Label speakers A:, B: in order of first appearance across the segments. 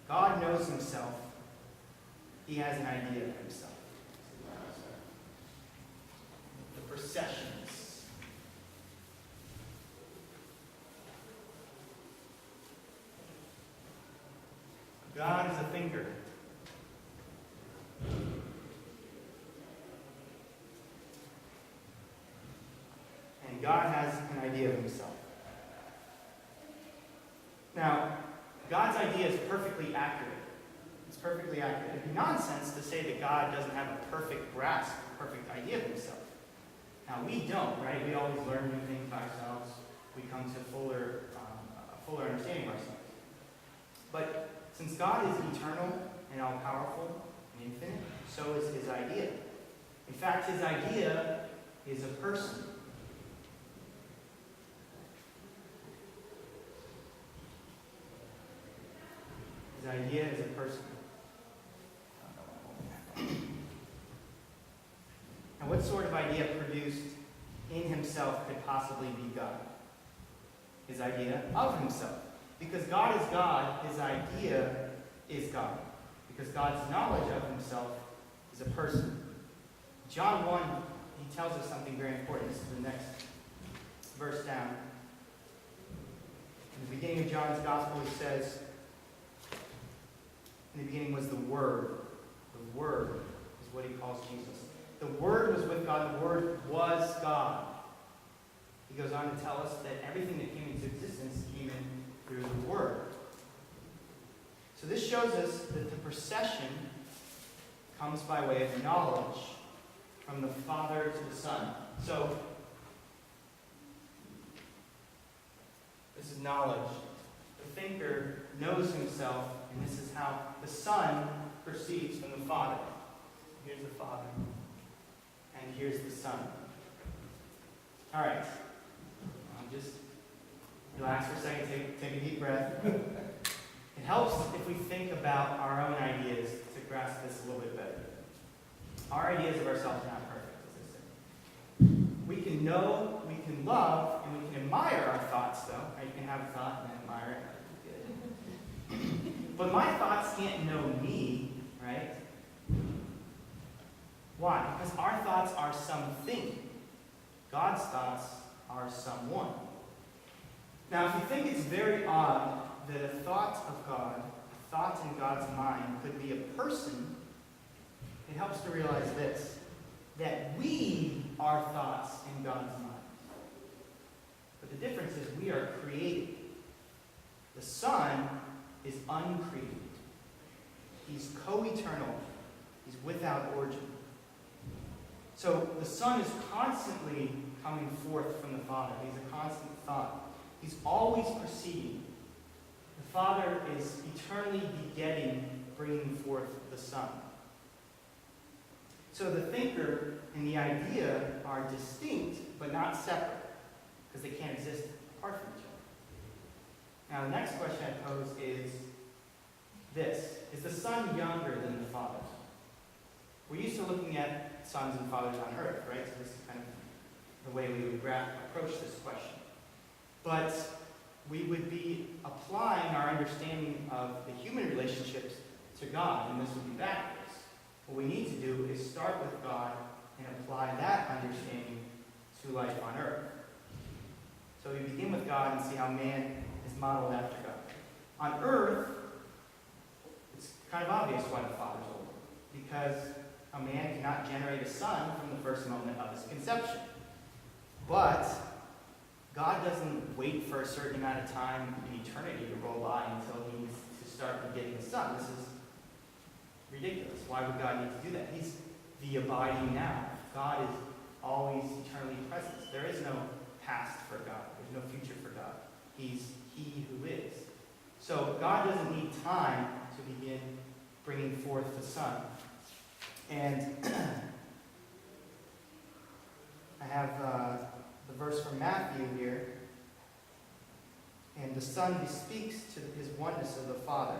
A: God knows himself. He has an idea of himself. The processions. God is a thinker. And God has an idea of himself. Now, God's idea is perfectly accurate. It's perfectly accurate. It'd be nonsense to say that God doesn't have a perfect grasp, a perfect idea of himself. Now, we don't, right? We always learn new things by ourselves. We come to a fuller understanding of ourselves. But since God is eternal and all-powerful and infinite, so is his idea. In fact, his idea is a person. His idea is a person. And what sort of idea produced in himself could possibly be God? His idea of himself. Because God is God, his idea is God. Because God's knowledge of himself is a person. John 1, he tells us something very important. This is the next verse down. In the beginning of John's Gospel, he says, in the beginning was the Word. The Word is what he calls Jesus. The Word was with God. The Word was God. He goes on to tell us that everything that came into existence came in through the Word. So this shows us that the procession comes by way of knowledge from the Father to the Son. So, this is knowledge. The thinker knows himself, and this is how the Son proceeds from the Father. Here's the Father, and here's the Son. All right. Just relax for a second, take a deep breath. It helps if we think about our own ideas to grasp this a little bit better. Our ideas of ourselves are not perfect, as I said. We can know, we can love, and we can admire our thoughts, though. Right? You can have a thought and then admire it. Good. But my thoughts can't know me, right? Why? Because our thoughts are something. God's thoughts are someone. Now, if you think it's very odd that a thought of God, a thought in God's mind, could be a person, it helps to realize this, that we are thoughts in God's mind. But the difference is we are created. The Son is uncreated. He's co-eternal. He's without origin. So the Son is constantly coming forth from the Father. He's a constant thought. He's always proceeding. The Father is eternally begetting, bringing forth the Son. So the thinker and the idea are distinct, but not separate, because they can't exist apart from each other. Now, the next question I pose is this. Is the Son younger than the Father? We're used to looking at sons and fathers on earth, right? So this is kind of the way we would approach this question. But we would be applying our understanding of the human relationships to God, and this would be backwards. What we need to do is start with God and apply that understanding to life on earth. So we begin with God and see how man is modeled after God. On earth, it's kind of obvious why the Father's older, because a man cannot generate a son from the first moment of his conception. But God doesn't wait for a certain amount of time in eternity to roll by until he needs to start getting a son. This is ridiculous. Why would God need to do that? He's the abiding now. God is always eternally present. There is no past for God. There's no future for God. He's he who is. So God doesn't need time to begin bringing forth the Son. And I have the verse from Matthew here. And the Son who speaks to his oneness of the Father.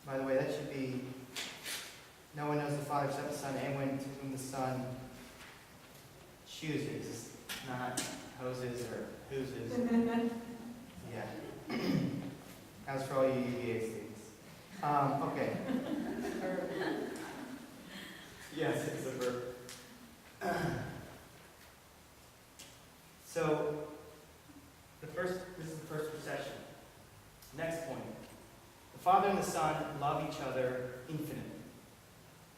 A: By the way, that should be, no one knows the Father except the Son, and when to whom the Son chooses, not hoses or whoses. Yeah. As for all you UVA students. Okay. Yes, it's a verb. So, this is the first procession. Next point. The Father and the Son love each other infinitely.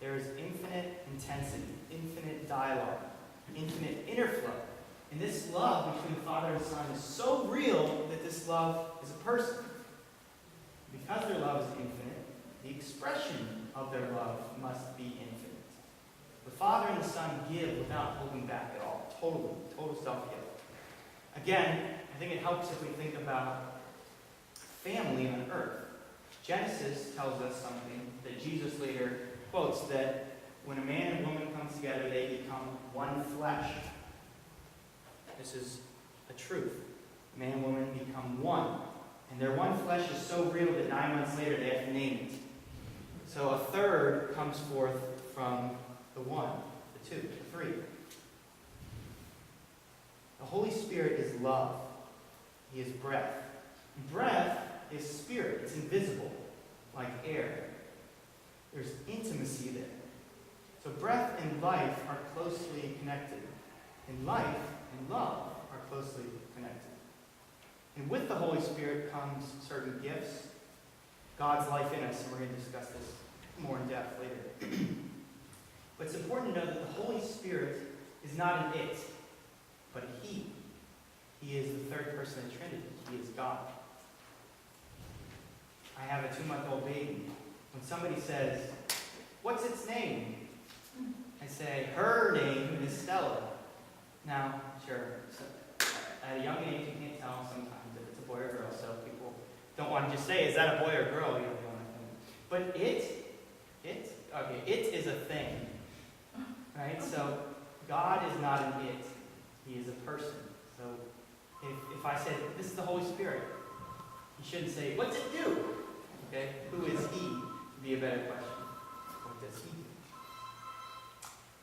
A: There is infinite intensity, infinite dialogue, infinite inner flow. And this love between the Father and the Son is so real that this love is a person. Because their love is infinite, the expression of their love must be infinite. The Father and the Son give without holding back at all. Total self-give. Again, I think it helps if we think about family on earth. Genesis tells us something that Jesus later quotes, that when a man and woman come together, they become one flesh. This is a truth. Man and woman become one. And their one flesh is so real that 9 months later they have to name it. So a third comes forth from the one, the two, the three. The Holy Spirit is love. He is breath. And breath is spirit. It's invisible, like air. There's intimacy there. So breath and life are closely connected. And life and love are closely connected. And with the Holy Spirit comes certain gifts, God's life in us, and we're going to discuss this more in depth later. But it's important to know that the Holy Spirit is not an it, but a He. He is the third person of the Trinity. He is God. I have a 2-month-old baby. When somebody says, "What's its name?" I say, "Her name is Stella." Now, sure, so at a young age, you can't tell sometimes if it's a boy or girl, so people don't want to just say, "Is that a boy or girl?" You know, but it is a thing, right? So God is not an it; He is a person. So if I said, "This is the Holy Spirit," you shouldn't say, "What's it do?" Okay, who is He? Would be a better question. What does He do?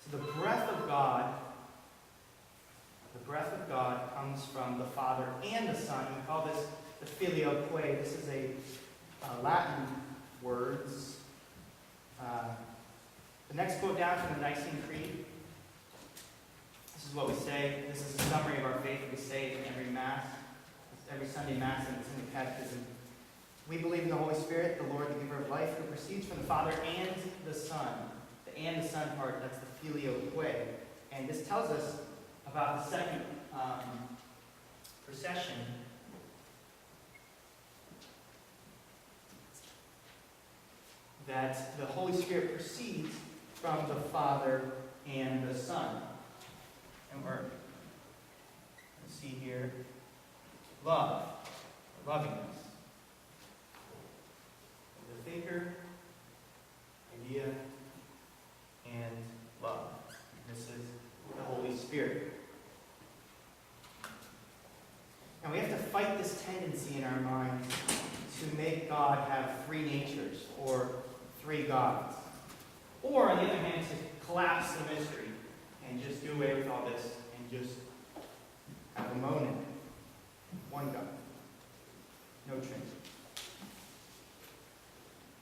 A: So the breath of God comes from the Father and the Son. We call this the filioque. This is a Latin words. The next quote down from the Nicene Creed. This is what we say. This is a summary of our faith. We say it in every Mass, every Sunday Mass, and it's in the Catechism. We believe in the Holy Spirit, the Lord, the giver of life, who proceeds from the Father and the Son. The and the Son part, that's the filioque. And this tells us about the second procession. That the Holy Spirit proceeds from the Father and the Son. And we're going to see here love, or lovingness. The thinker, idea, and love. This is the Holy Spirit. And we have to fight this tendency in our minds to make God have 3 natures, or 3 gods. Or, on the other hand, to collapse the mystery and just do away with all this and just have a monon. One God. No Trinity.